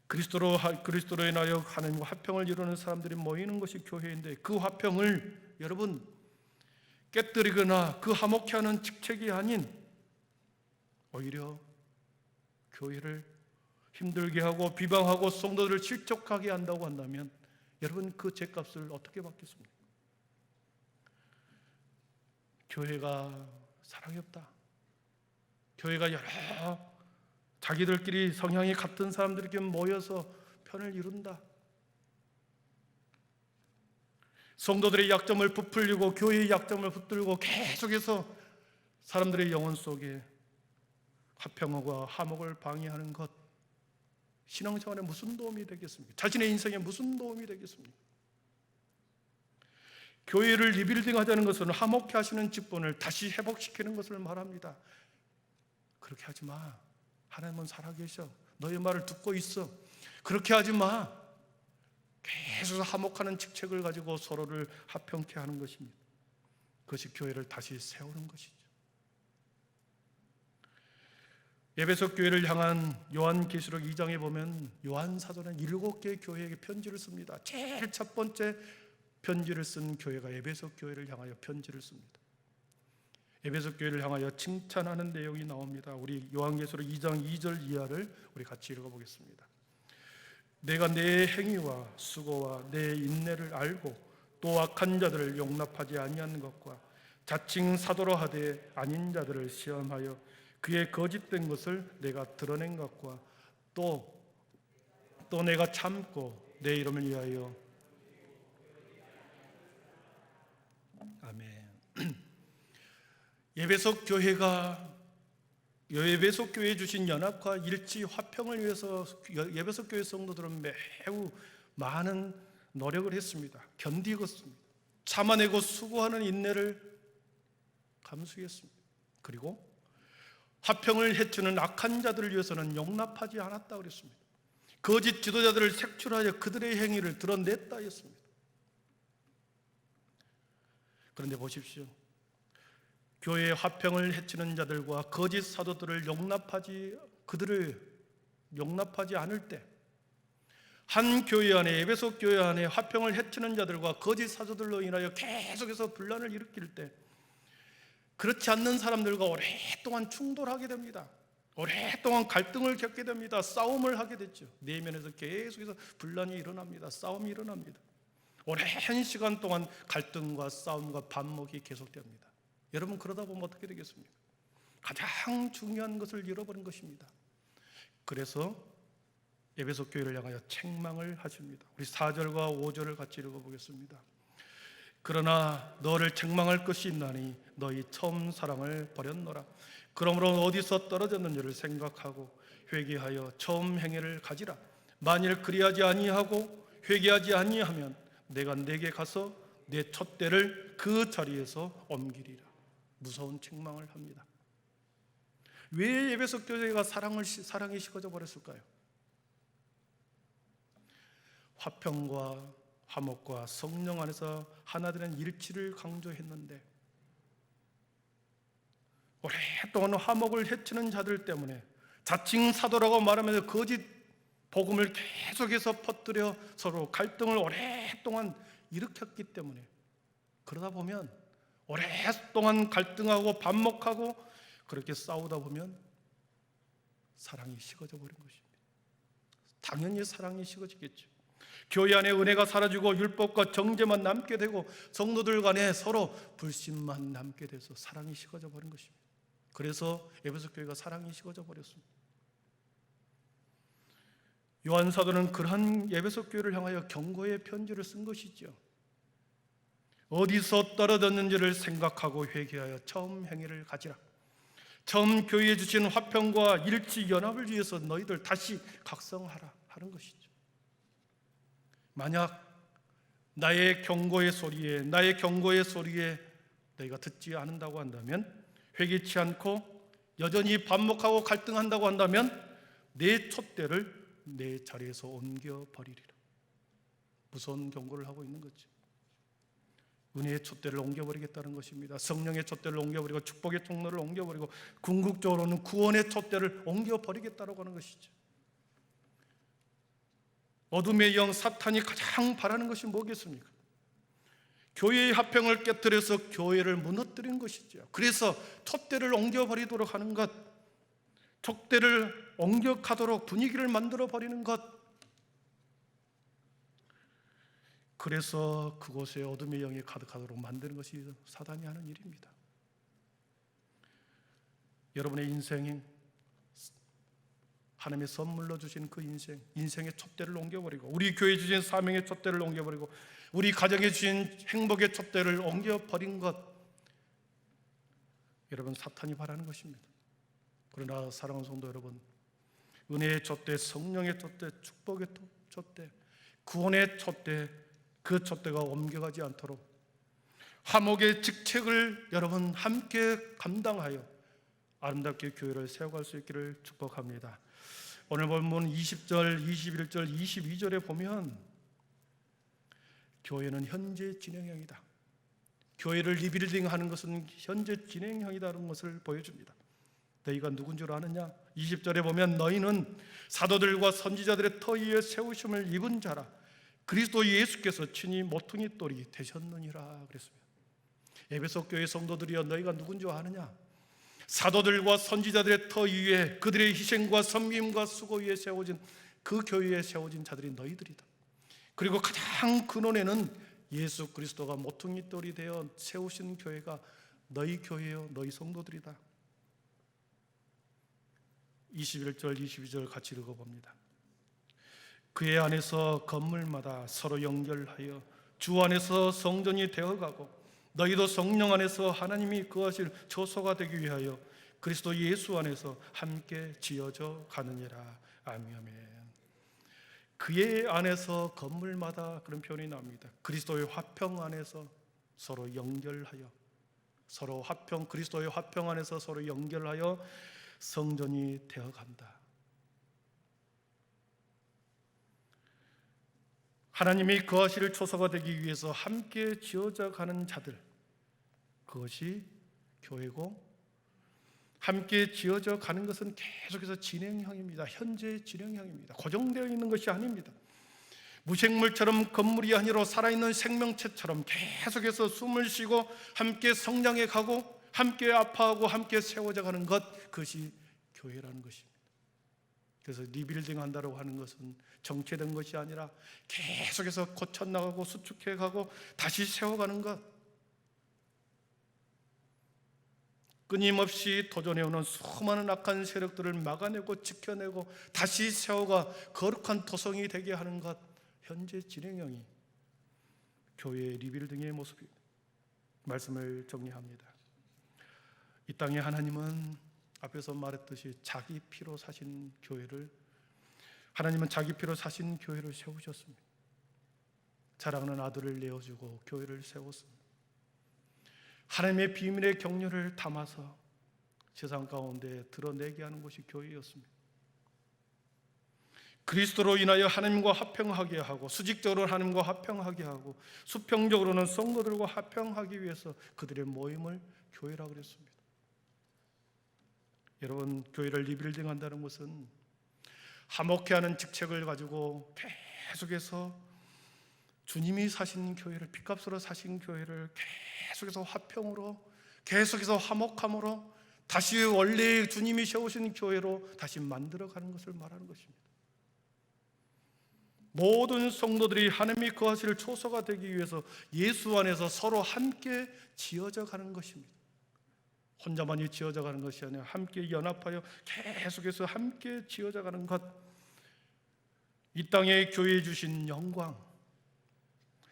그리스도로 인하여 하나님과 화평을 이루는 사람들이 모이는 것이 교회인데, 그 화평을 여러분 깨뜨리거나 그 화목케 하는 직책이 아닌 오히려 교회를 힘들게 하고 비방하고 성도들을 실족하게 한다고 한다면 여러분 그 죄값을 어떻게 받겠습니까? 교회가 사랑이 없다, 교회가 여러 자기들끼리 성향이 같은 사람들에게 모여서 편을 이룬다, 성도들의 약점을 부풀리고 교회의 약점을 붙들고 계속해서 사람들의 영혼 속에 화평과 화목을 방해하는 것, 신앙생활에 무슨 도움이 되겠습니까? 자신의 인생에 무슨 도움이 되겠습니까? 교회를 리빌딩하자는 것은 화목케 하시는 직분을 다시 회복시키는 것을 말합니다. 그렇게 하지 마. 하나님은 살아계셔. 너의 말을 듣고 있어. 그렇게 하지 마. 계속 화목하는 직책을 가지고 서로를 화평케 하는 것입니다. 그것이 교회를 다시 세우는 것이죠. 에베소 교회를 향한 요한계시록 2장에 보면 요한 사도는 7개의 교회에게 편지를 씁니다. 제일 첫 번째 편지를 쓴 교회가 에베소 교회를 향하여 편지를 씁니다. 에베소 교회를 향하여 칭찬하는 내용이 나옵니다. 우리 요한계시록 2장 2절 이하를 우리 같이 읽어보겠습니다. 내가 내 행위와 수고와 내 인내를 알고 또 악한 자들을 용납하지 아니하는 것과 자칭 사도로 하되 아닌 자들을 시험하여 그의 거짓된 것을 내가 드러낸 것과 또 내가 참고 내 이름을 위하여 아멘. 에베소 교회가 에베소 교회에 주신 연합과 일치, 화평을 위해서 에베소 교회 성도들은 매우 많은 노력을 했습니다. 견디었습니다. 참아내고 수고하는 인내를 감수했습니다. 그리고 화평을 해치는 악한 자들을 위해서는 용납하지 않았다 그랬습니다. 거짓 지도자들을 색출하여 그들의 행위를 드러냈다 했습니다. 그런데 보십시오. 교회의 화평을 해치는 자들과 거짓 사도들을 그들을 용납하지 않을 때, 한 교회 안에, 에베소 교회 안에 화평을 해치는 자들과 거짓 사도들로 인하여 계속해서 분란을 일으킬 때, 그렇지 않는 사람들과 오랫동안 충돌하게 됩니다. 오랫동안 갈등을 겪게 됩니다. 싸움을 하게 됐죠. 내면에서 계속해서 분란이 일어납니다. 싸움이 일어납니다. 오랜 시간 동안 갈등과 싸움과 반목이 계속됩니다. 여러분, 그러다 보면 어떻게 되겠습니까? 가장 중요한 것을 잃어버린 것입니다. 그래서 에베소 교회를 향하여 책망을 하십니다. 우리 4절과 5절을 같이 읽어보겠습니다. 그러나 너를 책망할 것이 있나니 너희 처음 사랑을 버렸노라. 그러므로 어디서 떨어졌는지를 생각하고 회개하여 처음 행위를 가지라. 만일 그리하지 아니하고 회개하지 아니하면 내가 내게 가서 내 촛대를 그 자리에서 옮기리라. 무서운 책망을 합니다. 왜 에베소 교회가 사랑이 식어져 버렸을까요? 화평과 화목과 성령 안에서 하나 되는 일치를 강조했는데, 오랫동안 화목을 해치는 자들 때문에 자칭 사도라고 말하면서 거짓 복음을 계속해서 퍼뜨려 서로 갈등을 오랫동안 일으켰기 때문에, 그러다 보면 오랫동안 갈등하고 반목하고 그렇게 싸우다 보면 사랑이 식어져 버린 것입니다. 당연히 사랑이 식어지겠죠. 교회 안에 은혜가 사라지고 율법과 정죄만 남게 되고 성도들 간에 서로 불신만 남게 돼서 사랑이 식어져 버린 것입니다. 그래서 에베소 교회가 사랑이 식어져 버렸습니다. 요한 사도는 그러한 에베소 교회를 향하여 경고의 편지를 쓴 것이죠. 어디서 떨어졌는지를 생각하고 회개하여 처음 행위를 가지라. 처음 교회에 주신 화평과 일치 연합을 위해서 너희들 다시 각성하라 하는 것이죠. 만약 나의 경고의 소리에 너희가 듣지 않는다고 한다면, 회개치 않고 여전히 반목하고 갈등한다고 한다면 내 촛대를 내 자리에서 옮겨버리리라. 무서운 경고를 하고 있는 거죠. 은혜의 촛대를 옮겨버리겠다는 것입니다. 성령의 촛대를 옮겨버리고 축복의 통로를 옮겨버리고 궁극적으로는 구원의 촛대를 옮겨버리겠다고 하는 것이죠. 어둠의 영 사탄이 가장 바라는 것이 뭐겠습니까? 교회의 화평을 깨뜨려서 교회를 무너뜨리는 것이죠. 그래서 촛대를 옮겨버리도록 하는 것, 촛대를 옮겨가도록 분위기를 만들어 버리는 것, 그래서 그곳에 어둠의 영이 가득하도록 만드는 것이 사단이 하는 일입니다. 여러분의 인생이 하나님의 선물로 주신 그 인생의 촛대를 옮겨버리고, 우리 교회에 주신 사명의 촛대를 옮겨버리고, 우리 가정에 주신 행복의 촛대를 옮겨버린 것, 여러분, 사탄이 바라는 것입니다. 그러나 사랑하는 성도 여러분, 은혜의 촛대, 성령의 촛대, 축복의 촛대, 구원의 촛대, 그 촛대가 옮겨가지 않도록 화목의 직책을 여러분 함께 감당하여 아름답게 교회를 세워갈 수 있기를 축복합니다. 오늘 본문 20절, 21절, 22절에 보면 교회는 현재 진행형이다. 교회를 리빌딩하는 것은 현재 진행형이라는 것을 보여줍니다. 너희가 누군 줄 아느냐? 20절에 보면 너희는 사도들과 선지자들의 터 위에 세우심을 입은 자라. 그리스도 예수께서 친히 모퉁이 돌이 되셨느니라 그랬습니다. 에베소 교회 성도들이여, 너희가 누군 줄 아느냐? 사도들과 선지자들의 터 위에 그들의 희생과 섬김과 수고 위에 세워진 그 교회에 세워진 자들이 너희들이다. 그리고 가장 근원에는 예수 그리스도가 모퉁이 돌이 되어 세우신 교회가 너희 교회요, 너희 성도들이다. 21절, 22절 같이 읽어봅니다. 그의 안에서 건물마다 서로 연결하여 주 안에서 성전이 되어가고, 너희도 성령 안에서 하나님이 거하실 처소가 되기 위하여 그리스도 예수 안에서 함께 지어져 가느니라. 아멘. 그의 안에서 건물마다 그런 표현이 나옵니다. 그리스도의 화평 안에서 서로 연결하여, 서로 화평, 그리스도의 화평 안에서 서로 연결하여 성전이 되어간다. 하나님이 거하실 초소가 되기 위해서 함께 지어져 가는 자들, 그것이 교회고, 함께 지어져 가는 것은 계속해서 진행형입니다. 현재 진행형입니다. 고정되어 있는 것이 아닙니다. 무생물처럼 건물이 아니라 살아있는 생명체처럼 계속해서 숨을 쉬고 함께 성장해 가고 함께 아파하고 함께 세워져 가는 것, 그것이 교회라는 것입니다. 그래서 리빌딩 한다고 하는 것은 정체된 것이 아니라 계속해서 고쳐나가고 수축해 가고 다시 세워가는 것, 끊임없이 도전해오는 수많은 악한 세력들을 막아내고 지켜내고 다시 세워가 거룩한 도성이 되게 하는 것, 현재 진행형이 교회의 리빌딩의 모습입니다. 말씀을 정리합니다. 이 땅에 하나님은 앞에서 말했듯이 자기 피로 사신 교회를, 하나님은 자기 피로 사신 교회를 세우셨습니다. 사랑하는 아들을 내어주고 교회를 세웠습니다. 하나님의 비밀의 경륜을 담아서 세상 가운데 드러내게 하는 것이 교회였습니다. 그리스도로 인하여 하나님과 화평하게 하고, 수직적으로 하나님과 화평하게 하고, 수평적으로는 성도들과 화평하기 위해서 그들의 모임을 교회라고 그랬습니다. 여러분, 교회를 리빌딩 한다는 것은 화목해하는 직책을 가지고 계속해서 주님이 사신 교회를, 핏값으로 사신 교회를 계속해서 화평으로, 계속해서 화목함으로 다시 원래 주님이 세우신 교회로 다시 만들어가는 것을 말하는 것입니다. 모든 성도들이 하나님이 거하실 초소가 되기 위해서 예수 안에서 서로 함께 지어져 가는 것입니다. 혼자만이 지어져 가는 것이 아니라 함께 연합하여 계속해서 함께 지어져 가는 것, 이 땅에 교회에 주신 영광,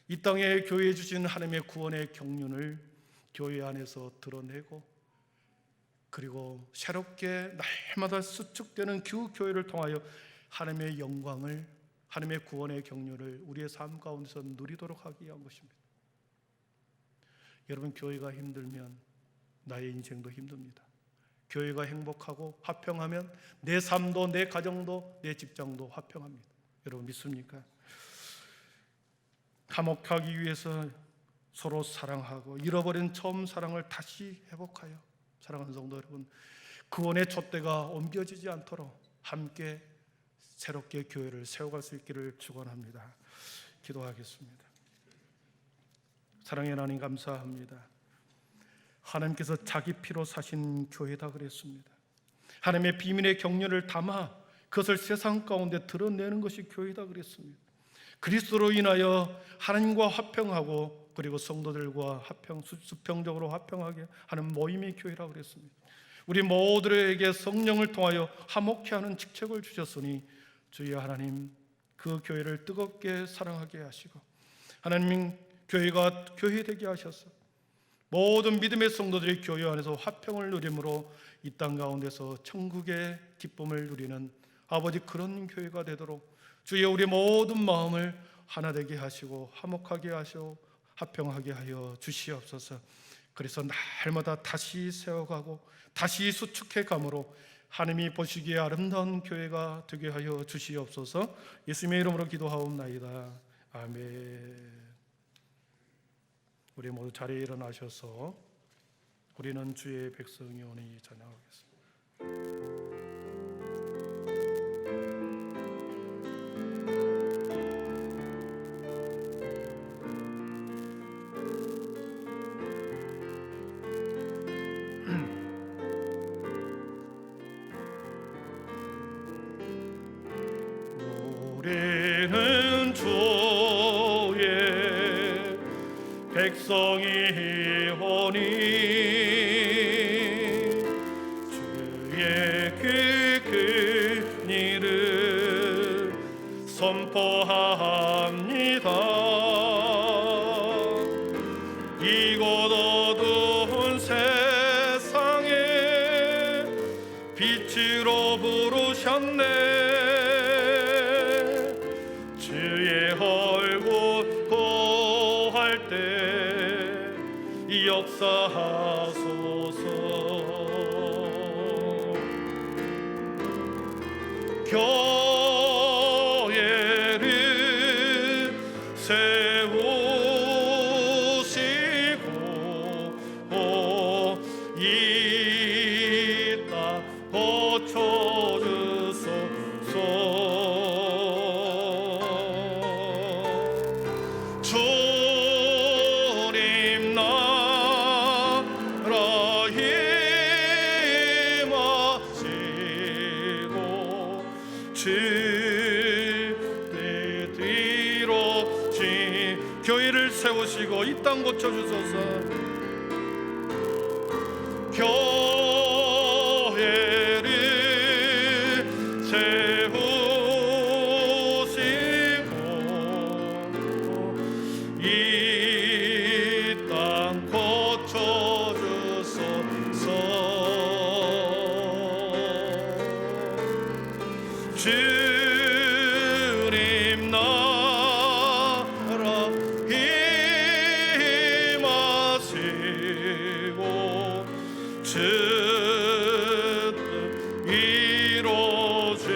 이 땅에 교회에 주신 하나님의 구원의 경륜을 교회 안에서 드러내고, 그리고 새롭게 날마다 수축되는 그 교회를 통하여 하나님의 영광을, 하나님의 구원의 경륜을 우리의 삶 가운데서 누리도록 하기 위한 것입니다. 여러분, 교회가 힘들면 나의 인생도 힘듭니다. 교회가 행복하고 화평하면 내 삶도, 내 가정도, 내 직장도 화평합니다. 여러분 믿습니까? 화목하기 위해서 서로 사랑하고 잃어버린 처음 사랑을 다시 회복하여, 사랑하는 성도 여러분, 구원의 촛대가 옮겨지지 않도록 함께 새롭게 교회를 세워갈 수 있기를 축원합니다. 기도하겠습니다. 사랑의 하나님, 감사합니다. 하나님께서 자기 피로 사신 교회다 그랬습니다. 하나님의 비밀의 경륜을 담아 그것을 세상 가운데 드러내는 것이 교회다 그랬습니다. 그리스도로 인하여 하나님과 화평하고, 그리고 성도들과 수평적으로 화평하게 하는 모임이 교회라고 그랬습니다. 우리 모두에게 성령을 통하여 화목케 하는 직책을 주셨으니 주여 하나님, 그 교회를 뜨겁게 사랑하게 하시고, 하나님 교회가 교회되게 하셔서 모든 믿음의 성도들이 교회 안에서 화평을 누림으로 이 땅 가운데서 천국의 기쁨을 누리는 아버지, 그런 교회가 되도록 주여 우리 모든 마음을 하나 되게 하시고 화목하게 하시고 화평하게 하여 주시옵소서. 그래서 날마다 다시 세워가고 다시 수축해 감으로 하나님이 보시기에 아름다운 교회가 되게 하여 주시옵소서. 예수님의 이름으로 기도하옵나이다. 아멘. 우리 모두 자리에 일어나셔서 우리는 주의 백성이오니 찬양하겠습니다. 우리는 주의 백성이오니 주의 그 일을 선포합니다. 이곳 어두운 세상에 부르셨네. 주의 얼굴 구할 때 역사하소서. 교회를 세우시고 이 땅 고쳐주소서. 주님 나라 임하시고 주의 뒤로 교회를 세우시고 이 땅 고쳐주소서. 교회를 세우시고 이 땅 고쳐주소서. 주님 나라 임하시고 주 뜻 이루어지이다.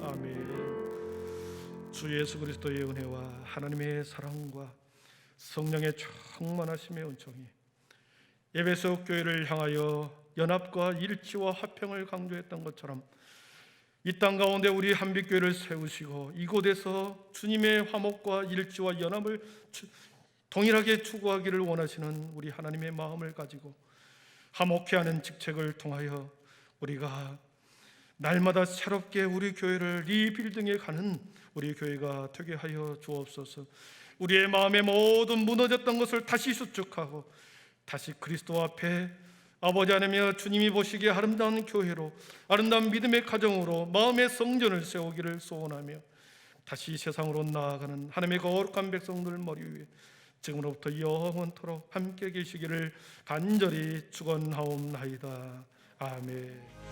아멘. 주 예수 그리스도의 은혜와 하나님의 사랑과 성령의 충만하심의 은총이 에베소 교회를 향하여 연합과 일치와 화평을 강조했던 것처럼 이 땅 가운데 우리 한빛교회를 세우시고 이곳에서 주님의 화목과 일치와 연합을 동일하게 추구하기를 원하시는 우리 하나님의 마음을 가지고 화목케 하는 직책을 통하여 우리가 날마다 새롭게 우리 교회를 리빌딩해 가는 우리 교회가 되게 하여 주옵소서. 우리의 마음에 모든 무너졌던 것을 다시 수축하고 다시 그리스도 앞에 아버지 하나님이여 주님이 보시기에 아름다운 교회로, 아름다운 믿음의 가정으로 마음의 성전을 세우기를 소원하며 다시 세상으로 나아가는 하나님의 거룩한 백성들 머리 위에 지금으로부터 영원토록 함께 계시기를 간절히 축원하옵나이다. 아멘.